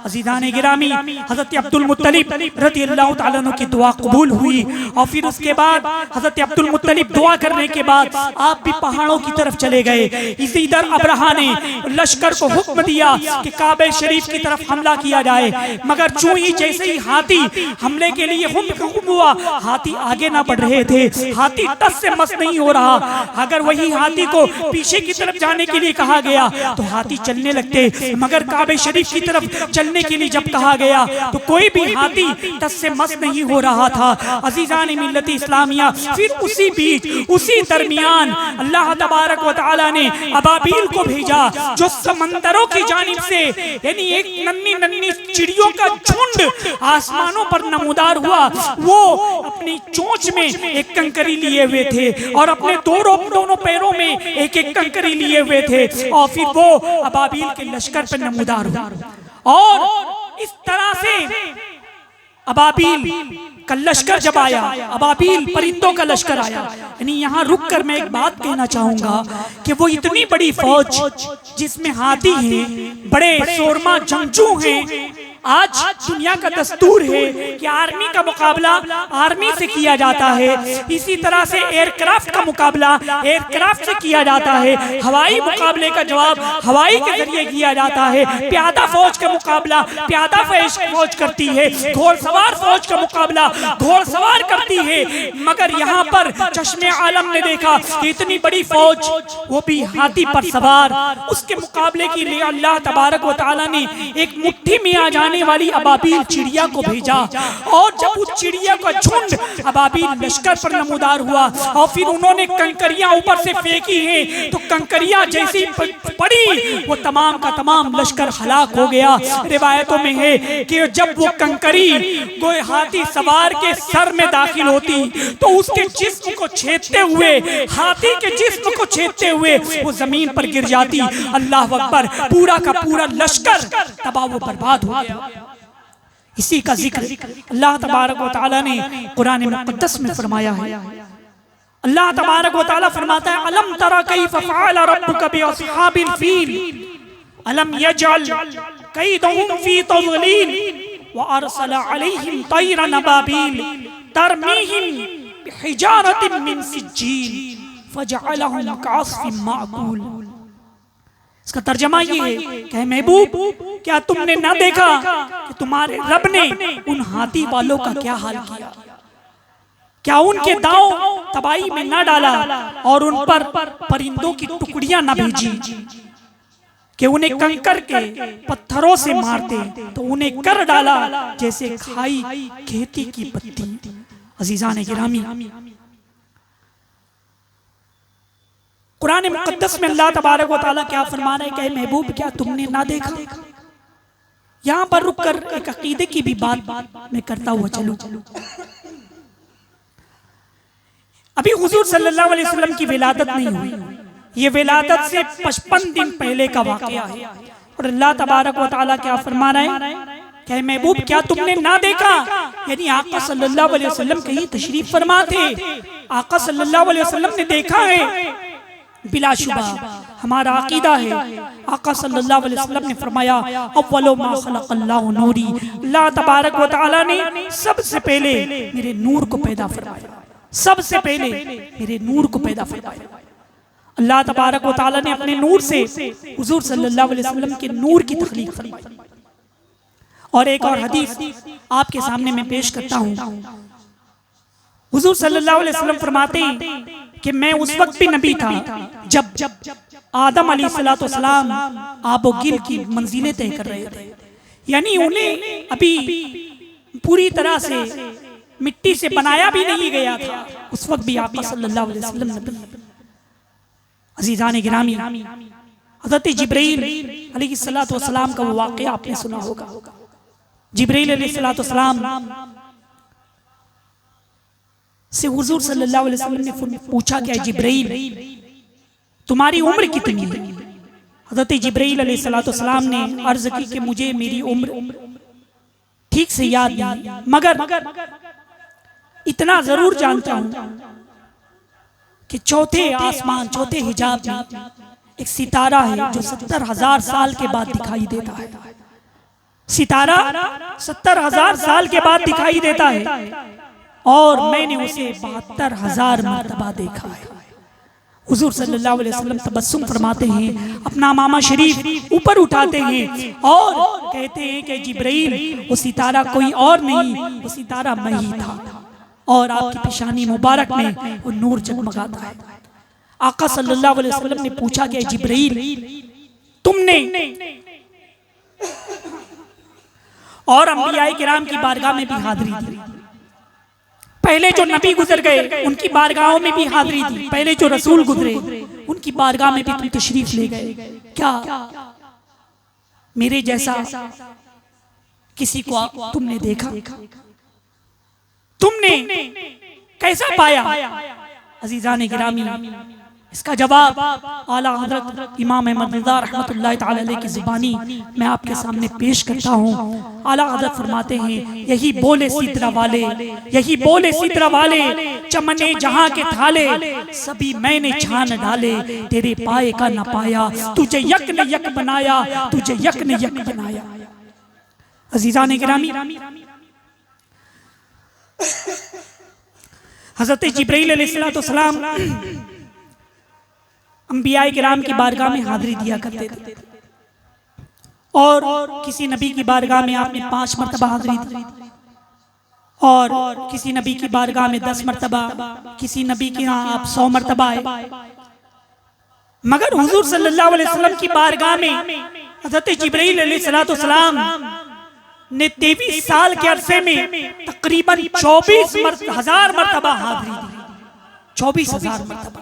अज़ीज़ान गिरामी, हज़रत अब्दुल मुत्तलिब रज़ियल्लाहु ताला अन्हु की दुआ कबूल हुई और फिर उसके बाद हज़रत अब्दुल मुत्तलिब दुआ करने के बाद आप भी पहाड़ों की तरफ चले गए। इसी इधर अब्रहा ने लश्कर को हुक्म दिया कि काबे शरीफ की तरफ हमला किया जाए, मगर चूं ही जैसे ही हाथी हमले के लिए हुक्म हुआ, हाथी आगे ना बढ़ रहे थे, हाथी टस से मस नहीं हो रहा। अगर वही हाथी को पीछे की तरफ जाने के लिए कहा गया तो हाथी चलने लगते, मगर काबे शरीफ की तरफ चलने के लिए जब कहा गया तो कोई भी हाथी टस से मस नहीं हो रहा था। अजीजान मिल्लत इस्लामिया, फिर उसी बीच उसी दरमियान अल्लाह तबारक व तआला ने अबाबील को भेजा, जो समंदरों की जानिब से, यानी एक नन्ही नन्ही चिड़ियों का झुंड आसमानों पर नमूदार हुआ। वो अपनी चोंच में एक कंकरी लिए हुए थे और अपने दोनों पैरों में एक एक कंकरी लिए हुए थे और फिर वो अबाबील के लश्कर पर नमूदार हुआ। और इस तरह से अबाबील का लश्कर जब आया, अबाबील परिंदों का लश्कर आया। यानी यहाँ रुक कर मैं एक बात कहना चाहूंगा कि वो इतनी बड़ी फौज जिसमें हाथी हैं, बड़े शोरमा जंगजू हैं। आज दुनिया का दस्तूर है कि आर्मी का मुकाबला आर्मी से किया जाता है, इसी तरह से एयरक्राफ्ट का मुकाबला एयरक्राफ्ट से किया जाता है, हवाई मुकाबले का जवाब हवाई के जरिए किया जाता है, प्यादा फौज का मुकाबला प्यादा फौज करती है, घोड़सवार फौज का मुकाबला घोड़सवार करती है। मगर यहाँ पर चश्मे आलम ने देखा कि इतनी बड़ी फौज, वो भी हाथी पर सवार, उसके मुकाबले के लिए अल्लाह तबारक व तआला ने एक मुट्ठी में आ जाने वाली अबाबील चिड़िया को भेजा। और जब उस चिड़िया का झुंड अबाबील लश्कर पर नमूदार हुआ और फिर उन्होंने कंकरियां ऊपर से फेंकी हैं, तो कंकरियां जैसी पड़ी वो तमाम का तमाम लश्कर हलाक हो गया। रिवायतों में है कि जब वो कंकरी कोई हाथी सवार के सर में दाखिल होती तो उसके जिस्म को छेदते हुए, हाथी के जिस्म को छेदते हुए वो जमीन पर गिर जाती। अल्लाह अकबर, पूरा का पूरा लश्कर तबाह व बर्बाद हो गया। इसी का जिक्र अल्लाह तबारक व तआला ने कुरान मुक़द्दस में फरमाया है। अल्लाह तबारक व तआला फरमाता है, अलम तरा कैफ फ़अल रब्बुका बिअस्हाबिल फील अलम यजअल कैदहुम फी तज़लील व अरसल अलैहिम तैरन अबाबील तरमीहिम बिहिजारतिन मिन सिज्जील फजअलहुम कअस्फिन माअकूल। इसका तर्जमा ये है कि महबूब, क्या तुमने ना देखा कि तुम्हारे रब ने उन हाथी वालों का क्या हाल किया? क्या उनके दांव तबाही में ना डाला और उन पर परिंदों की टुकड़ियां ना भेजी कि उन्हें कंकर के पत्थरों से मारते, तो उन्हें कर डाला जैसे खाई खेती की पत्ती। अजीजान गिरामी, कुरान मुक़द्दस में अल्लाह तबारक व तआला क्या फरमा रहे हैं कि महबूब, क्या तुमने ना देखा? यहाँ पर रुककर एक अकीदे की भी बात मैं करता हुआ चलूं। अभी हुजूर सल्लल्लाहु अलैहि वसल्लम की विलादत नहीं हुई, ये विलादत से 55 दिन पहले का वाक़या है। और अल्लाह तबारक व तआला क्या फरमा रहे हैं कि महबूब, क्या तुमने ना देखा? यानी आका सल्लल्लाहु अलैहि वसल्लम कहीं तशरीफ फरमा थे, आका सल्लल्लाहु अलैहि वसल्लम ने देखा है। बिलाशुबा हमारा अकीदा है, आका सल्लल्लाहु अलैहि वसल्लम ने फरमाया, अव्वलु मा खलक़ल्लाहु नूरी, अल्लाह तबारक व तआला ने सबसे पहले मेरे नूर को पैदा फरमाया, सबसे पहले मेरे नूर को पैदा फरमाया। अल्लाह तबारक व तआला ने अपने नूर से हुजूर सल्लल्लाहु अलैहि वसल्लम के नूर की तख्लीक फरमाई। और एक और हदीस आपके सामने मैं पेश करता हूँ। हुजूर सल्लल्लाहु अलैहि वसल्लम फरमाते हैं कि मैं उस वक्त भी नबी था जब आदम अलैहिस्सलाम आबो गिल की मंजिलें तय कर रहे थे, यानी उन्हें अभी पूरी तरह से मिट्टी से बनाया भी नहीं गया था। उस वक्त भी आका सल्लल्लाहु अलैहि वसल्लम नबी। अजीजान गिरामी, हज़रत जिब्रील अलैहिस्सलातु वस्सलाम का वो वाक़या आपने सुना होगा। जिब्रील अलैहिस्सलातु वस्सलाम से हुजूर सल्लल्लाहु अलैहि वसल्लम ने पूछा कि जिब्रील तुम्हारी उम्र कितनी है? हज़रत जिब्रील अलैहिस्सलातु वस्सलाम ने अर्ज की कि मुझे मेरी उम्र ठीक से याद नहीं, मगर इतना जरूर जानता हूं कि चौथे आसमान, चौथे हिजाब में एक सितारा है जो 70,000 साल के बाद दिखाई देता है। सितारा 70,000 साल के बाद दिखाई देता है और मैंने उसे 72,000 मरतबा देखा है। हुजूर सल्लल्लाहु अलैहि वसल्लम तबस्सुम फरमाते हैं, अपना मामा शरीफ ऊपर उठाते हैं और कहते हैं कि जिब्रील वो सितारा कोई और नहीं, वो सितारा मैं ही था और आपकी पेशानी मुबारक में वो नूर जगमगाता है। आका सल्लल्लाहु अलैहि वसल्लम ने पूछा कि जिब्रील तुमने और अंबियाए किराम की बारगाह में भी हाजिरी दी, पहले जो नबी गुजर गए उनकी बारगाहों में भी हाजिरी दी, पहले जो रसूल गुजरे उनकी बारगाह में भी तुम तशरीफ ले गए, क्या मेरे जैसा किसी को तुमने देखा? तुमने कैसा पाया? अजीजान गिरामी, इसका जवाब आला हज़रत इमाम अहमद रिज़ा रहमतुल्लाहि तआला अलैहि की ज़ुबानी मैं आपके सामने पेश करता हूँ। आला हज़रत फरमाते हैं, यही बोले सिदरा वाले, यही बोले सिदरा वाले, चमने जहाँ के थाले, सभी मैंने छान डाले, तेरे पाए का न पाया, तुझे यक न यक बनाया, तुझे यक न यक बनाया। अजीज़ान गिरामी, हज़रत जिब्रील अलैहिस्सलातु वस्सलाम अंबियाए किराम की बारगाह में हाजिरी दिया करते थे और किसी नबी की बारगाह में आपने 5 मरतबा हाजिरी दी और किसी नबी की बारगाह में 10 मरतबा, किसी नबी के यहाँ आप 100 मरतबा आए। मगर हुजूर सल्लल्लाहु अलैहि वसल्लम की बारगाह में हज़रत जिब्रील अलैहिस्सलातु वस्सलाम ने 23 साल के अरसे में तकरीबन 24,000 मरतबा हाजिरी दी। 24,000 मरतबा,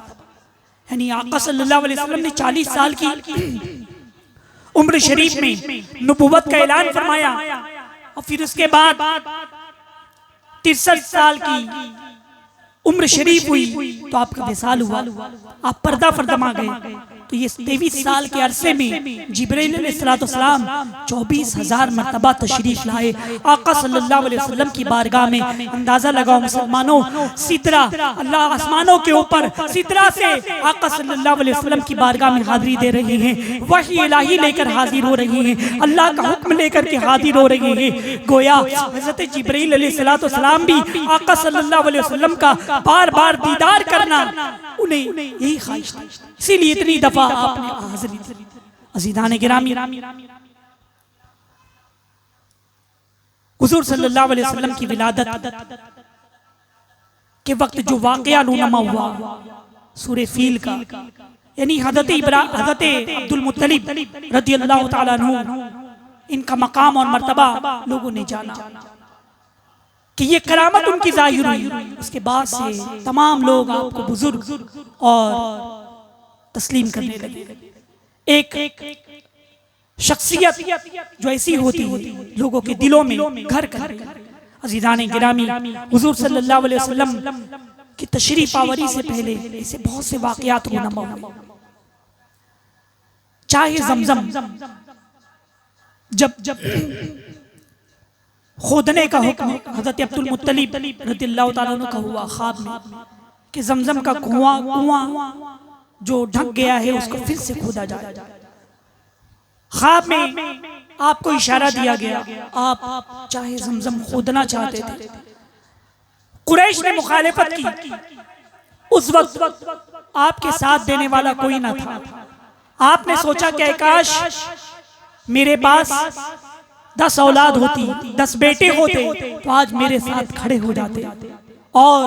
यानी आका सल्लल्लाहु अलैहि वसल्लम ने 40 साल की उम्र शरीफ में नबुव्वत का ऐलान फरमाया और फिर उसके बाद 63 साल की उम्र शरीफ हुई तो आपका विसाल हुआ, आप पर्दा फर्दमा गए। तो ये 23 साल के अरसे में जिब्रील अलैहिस्सलाम 24,000 मरतबा तशरीफ लाए आका सल्लल्लाहु अलैहि वसल्लम की बारगाह में। अंदाजा लगाओ मुसलमानों, सिदरा, अल्लाह आसमानों के ऊपर सिदरा से आका सल्लल्लाहु अलैहि वसल्लम की बारगाह में हाजिरी दे रहे हैं, वही इलाही लेकर हाजिर हो रहे हैं, अल्लाह का हुक्म लेकर के हाजिर हो रहे हैं। गोया हज़रत जिब्रील अलैहिस्सलाम भी आका सल्लल्लाहु अलैहि वसल्लम का बार बार दीदार करना उन्हें यही ख्वाहिश थी, इसीलिए इतनी दफा आपने हाजिरी दी। अज़ीज़ान गिरामी, हुजूर सल्लल्लाहु अलैहि वसल्लम की विलादत के वक्त जो वाक़या रूनमा हुआ सूरे फील का, यानी हज़रत अब्दुल मुत्तलिब रज़ियल्लाहु ताला अन्हु, इनका मकाम और मर्तबा लोगों ने जाना कि ये करामत उनकी जाहिर हुई। उसके बाद से तमाम लोग आपको बुजुर्ग और तस्लीम करने लगे। एक शख्सियत जो ऐसी होती है लोगों के दिलों में घर कर गई। अज़ीज़ान गिरामी, हुजूर सल्लल्लाहु अलैहि वसल्लम की तशरीफ आवरी से पहले ऐसे बहुत से वाक़यात रूनमा हुए। चाहे ज़मज़म जब खोदने का हुक्म हज़रत अब्दुल मुत्तलिब रज़ियल्लाहु ताला अन्हु का हुआ ख्वाब में कि ज़मज़म का कुआं जो ढक गया है उसको फिर से खोदा जाए। ख्वाब में आपको इशारा दिया गया, आप चाहे ज़मज़म खोदना चाहते थे। कुरैश ने मुखालिफत की, उस वक्त आपके साथ देने वाला कोई ना था। आपने सोचा कि काश मेरे पास 10 औलाद होती, 10 बेटे होते तो आज मेरे साथ खड़े हो जाते और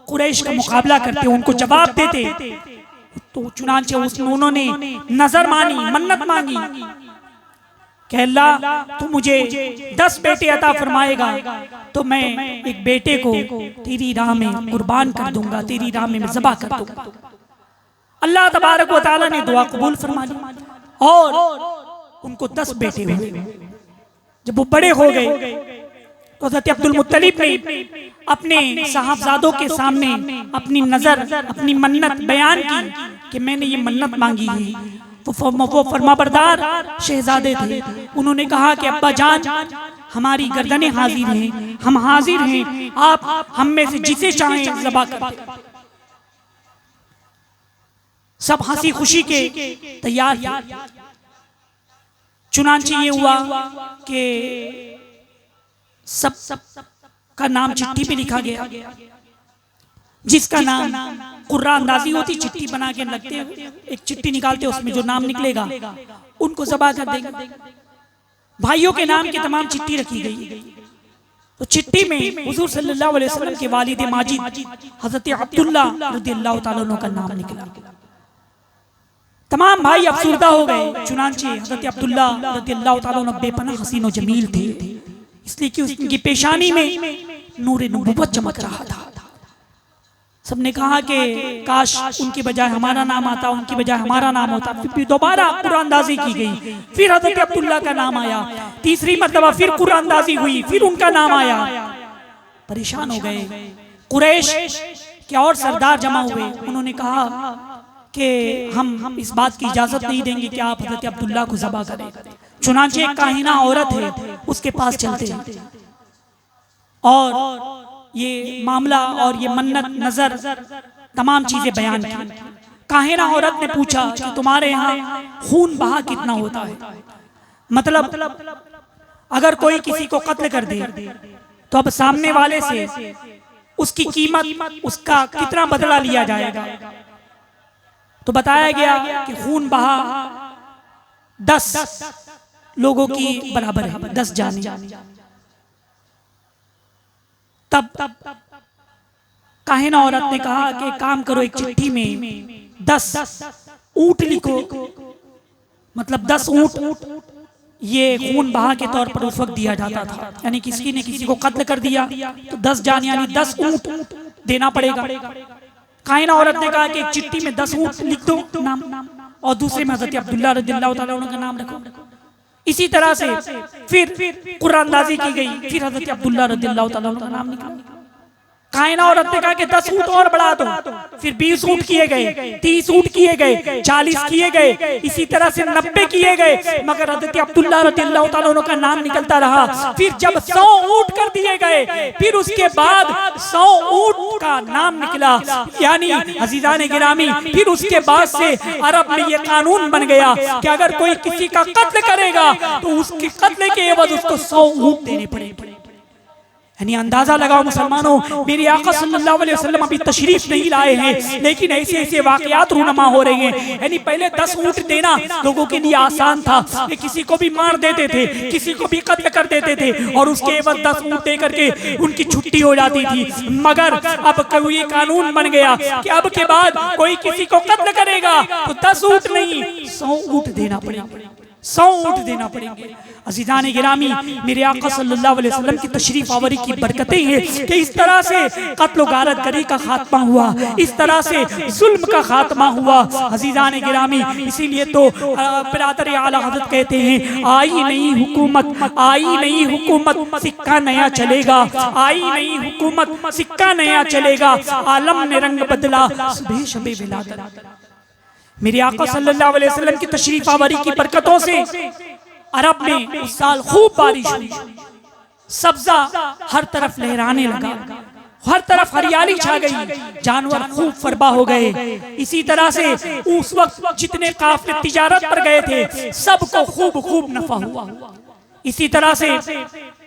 कुरैश का मुकाबला करते, उनको जवाब देते। तो चुनांचे उन्होंने नजर मानी, मन्नत मांगी कि अल्लाह तू मुझे 10 बेटे अता फरमाएगा तो मैं एक बेटे को तेरी राह में कुर्बान कर दूंगा, तेरी राह में ज़बह कर दूंगा। अल्लाह तबारक व तआला ने दुआ कबूल फरमा ली और उनको 10 बेटे हुए। जब वो बड़े हो गए तो हज़रत अब्दुल मुत्तलिब ने अपने साहबजादों के सामने अपनी नजर, अपनी मन्नत बयान की कि मैंने ये मन्नत मांगी है। वो फरमाबरदार शहजादे थे। उन्होंने कहा कि अब्बा जान, हमारी गर्दनें हाजिर हैं, हम हाजिर हैं, आप हम में से जिसे चाहें ज़बा कर दें। सब हंसी खुशी के तैयार थे। चुनांचे ये हुआ कि सब का नाम चिट्ठी पे लिखा गया। जिसका नाम कुर्रा अंदाजी होती, चिट्ठी बना के लगते, एक चिट्ठी निकालते, उसमें जो नाम निकलेगा उनको ज़बा कर देंगे। भाइयों के नाम की तमाम चिट्ठी रखी गई। तो चिट्ठी में हुजूर सल्लल्लाहु अलैहि वसल्लम के वालिद माजिद हज़रत अब्दुल्ला रज़ियल्लाहु ताला अन्हु का नाम निकला। तमाम भाई अफसुर्दा हो गए। चुनांचे हज़रत अब्दुल्ला रज़ियल्लाहु ताला अन्हु बेपनाह हसीन और जमील थे, इसलिए कि उनकी पेशानी में नूर नबुव्वत चमक रहा था। सबने कहा कि काश उनकी बजाय हमारा नाम आता, उनकी बजाय हमारा नाम होता। फिर दोबारा कुरानंदाजी की गई, फिर हज़रत अब्दुल्ला का नाम आया। तीसरी मर्तबा फिर कुरानंदाजी हुई, फिर उनका नाम आया। परेशान हो गए। कुरैश के और सरदार जमा हुए। उन्होंने कहा कि हम इस बात की इजाजत नहीं देंगे कि आप हज़रत अब्दुल्ला को ज़बा करें। चुनांचे एक काहिना औरत है, उसके पास चलते और ये मामला और ये मन्नत, नजर, तमाम चीजें बयान की। काहिना औरत ने पूछा कि तुम्हारे यहाँ खून बहा कितना होता है? मतलब अगर कोई किसी को कत्ल कर दे तो अब सामने वाले से उसकी कीमत, उसका कितना बदला लिया जाएगा? तो बताया गया कि खून बहा 10 लोगों की बराबर है, 10 जाने। तब काहिना औरत ने कहा कि काम करो, एक चिट्ठी में 10 ऊंट लिखो। मतलब 10 ऊंट ये खून बहा के तौर पर उस वक्त दिया जाता था। यानी किसी ने किसी को कत्ल कर दिया तो 10 जान यानी 10 ऊंट देना पड़ेगा। काहिना औरत ने कहा कि एक चिट्ठी में 10 ऊंट लिख दो नाम, और दूसरे में हज़रत अब्दुल्ला रज़ियल्लाहु ताला अन्हु का नाम रखो। इसी तरह से फिर कुरानंदाजी की गई, फिर हज़रत अब्दुल्ला रज़ियल्लाहु ताला अन्हु का नाम निकला। काहिना औरत ने कहा कि 10 ऊंट और बढ़ा दो। फिर 20 ऊंट किए गए, 30 ऊंट किए गए, 40 किए गए, इसी तरह से 90 किए गए, मगर हज़रत अब्दुल्ला रज़ियल्लाहु ताला अन्हु का नाम निकलता रहा। फिर जब 100 ऊंट कर दिए गए, फिर उसके बाद 100 ऊंट का नाम निकला। यानी अज़ीज़ान गिरामी, फिर उसके बाद से अरब में ये कानून बन गया कि अगर कोई किसी का कत्ल करेगा तो उसके कत्ल के एवज उसको 100 ऊंट देने पड़ेंगे। यानी अंदाजा लगाओ मुसलमानों, मेरे आका सल्लल्लाहु अलैहि वसल्लम अभी तशरीफ नहीं लाए हैं, लेकिन ऐसे ऐसे वाकयात रूनमा हो रहे हैं। यानी पहले 10 ऊंट देना लोगों के लिए आसान था, किसी को भी मार देते थे, किसी को भी कत्ल कर देते थे और उसके एवज 10 ऊंट दे करके उनकी छुट्टी हो जाती थी। मगर अब ये कानून बन गया कि अब के बाद कोई किसी को कत्ल करेगा तो 10 ऊंट नहीं 100 ऊंट देना पड़ेगा, 100 ऊंट देना पड़ेंगे। अज़ीज़ान गिरामी, मेरे आका सल्लल्लाहु अलैहि वसल्लम की तशरीफ आवरी की बरकतें हैं कि इस तरह से कत्ल व गारतगरी का खात्मा हुआ, इस तरह से जुल्म का खात्मा हुआ। अज़ीज़ान गिरामी, इसीलिए तो बिरादर आला हज़रत कहते हैं, आई नई हुकूमत, आई नई हुकूमत, सिक्का नया चलेगा, आई नई हुकूमत, सिक्का नया चलेगा, आलम ने रंग बदला सुबह शबे विलादत। मेरे आका सल्लल्लाहु अलैहि वसल्लम की तशरीफ आवरी की बरकतों से अरब में उस साल खूब बारिश हुई, सब्जा हर तरफ लहराने लगा, हर तरफ हरियाली छा गई, जानवर खूब फरबा हो गए। इसी तरह से उस वक्त जितने काफिले तिजारत पर गए थे सबको खूब खूब नफा हुआ। इसी तरह से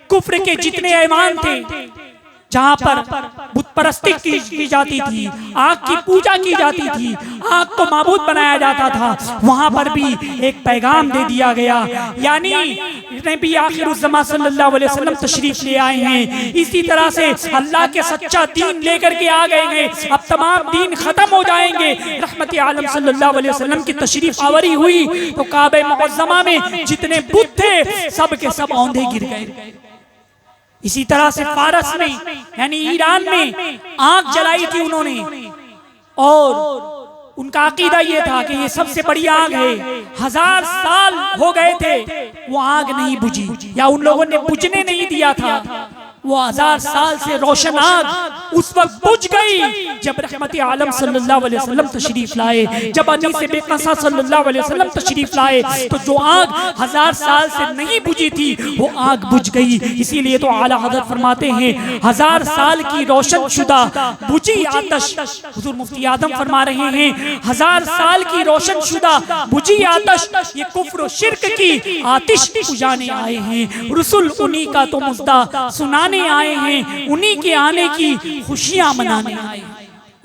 कुफ्र के जितने ऐवान थे, जहाँ पर बुत परस्ती की जाती थी, आग की पूजा की जाती थी, आग को माबूद बनाया जाता था, वहाँ पर भी एक पैगाम दे दिया गया। यानी नबी आखिरुज़्ज़मा सल्लल्लाहु अलैहि वसल्लम तशरीफ ले आए हैं। इसी तरह से अल्लाह के सच्चा दीन लेकर के आ गए हैं। अब तमाम दीन खत्म हो जाएंगे। रहमत आलम सल्लल्लाहु अलैहि वसल्लम की तशरीफ आवरी हुई तो काबे मुअज़्ज़मा में जितने बुत थे सब के सब औंधे गिर गए। इसी तरह से फारस में यानी ईरान में आग जलाई थी उन्होंने, और उनका अकीदा ये था कि ये सबसे बड़ी आग है, 1000 साल हो गए थे वो आग नहीं बुझी, या उन लोगों ने बुझने नहीं दिया था। वो 1000 साल से रोशन आग उस वक्त बुझ गई जब रहमत आलम सल्लल्लाहु अलैहि वसल्लम तशरीफ लाए, जब अनीस बेकसा सल्लल्लाहु अलैहि वसल्लम तशरीफ लाए, तो जो आग 1000 साल से नहीं बुझी थी वो आग बुझ गई। इसीलिए तो आला हज़रत फरमाते हैं 1000 साल की रोशन शुदा बुझी आतश, हुजूर मुफ्ती आदम फरमा रहे हैं 1000 साल की रोशन शुदा बुझी आतश, ये कुफ्र शिर्क की आतिश बुझाने आए हैं। रसूल उन्हीं का तो मुद्दा सुनाने आए हैं, उन्हीं के आने की खुशियां मनाने आए हैं,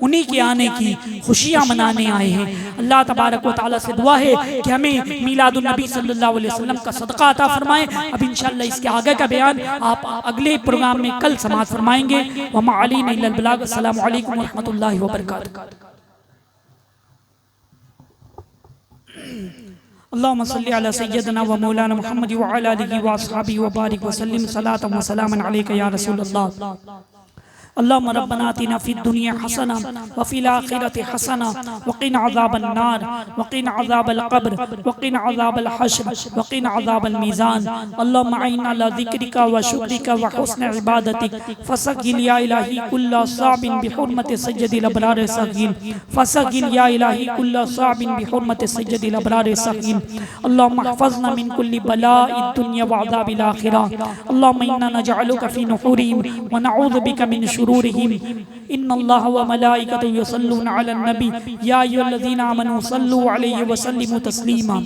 उन्हीं के आने की खुशियां मनाने आए हैं। अल्लाह तबारक व तआला से दुआ है कि हमें मीलादुन नबी सल्लल्लाहु अलैहि वसल्लम का सदका अता फरमाए। अब इंशाअल्लाह इसके आगे का बयान आप अगले प्रोग्राम में कल समाअत फरमाएंगे। व मा अलैना इल्लल बलाग। अस्सलामु अलैकुम व रहमतुल्लाहि व बरकातुहू। अल्लाहुम्मा सल्लि अला सय्यदना व मौलाना मुहम्मद व अला आलिहि व अस्हाबिहि व बारिक व सल्लिम सलातन व सलामन अलैका या रसूलल्लाह। अल्लाहुम्मा रब्बना आतिना फिद दुनिया हसना व फिल आखिरति हसना व क़िना अज़ाबन नार व क़िना अज़ाबल क़ब्र व क़िना अज़ाबल हश्र व क़िना अज़ाबल मीज़ान। अल्लाहुम्मा अइन्ना अला ज़िक्रिका व शुक्रिका व हुस्न इबादतिक फसगिल या इलाही कुल्ला साबिन बिहुर्मति सय्यदिल अबरार सगील, फसगिल या इलाही कुल्ला साबिन बिहुर्मति सय्यदिल अबरार सगील। अल्लाहुम्मा हफ़ज़ना मिन कुल्ली बलाइद दुनिया व अज़ाबिल आखिरह। अल्लाहुम्मा इन्ना नजअलुका फ़ी नुहूरिहिम व नऊज़ु बिका मिन शुरूरिहिम। इन्नल्लाह व मलाइकतहु युसल्लूना अलन नबी या अय्युहल्लज़ीना आमनू सल्लू अलैहि व सल्लिमू तस्लीमा।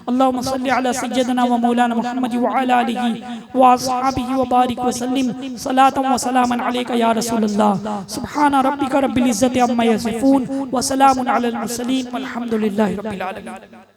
अल्लाहुम्मा सल्लि अला सय्यदिना व मौलाना मुहम्मद व अला आलिहि व अस्हाबिहि व बारिक व सल्लिम सलातन व सलामन अलैका या रसूलल्लाह। सुब्हाना रब्बिका रब्बिल इज्जति अम्मा यसिफून व सलामुन अलल मुरसलीन वल्हम्दुलिल्लाहि रब्बिल आलमीन।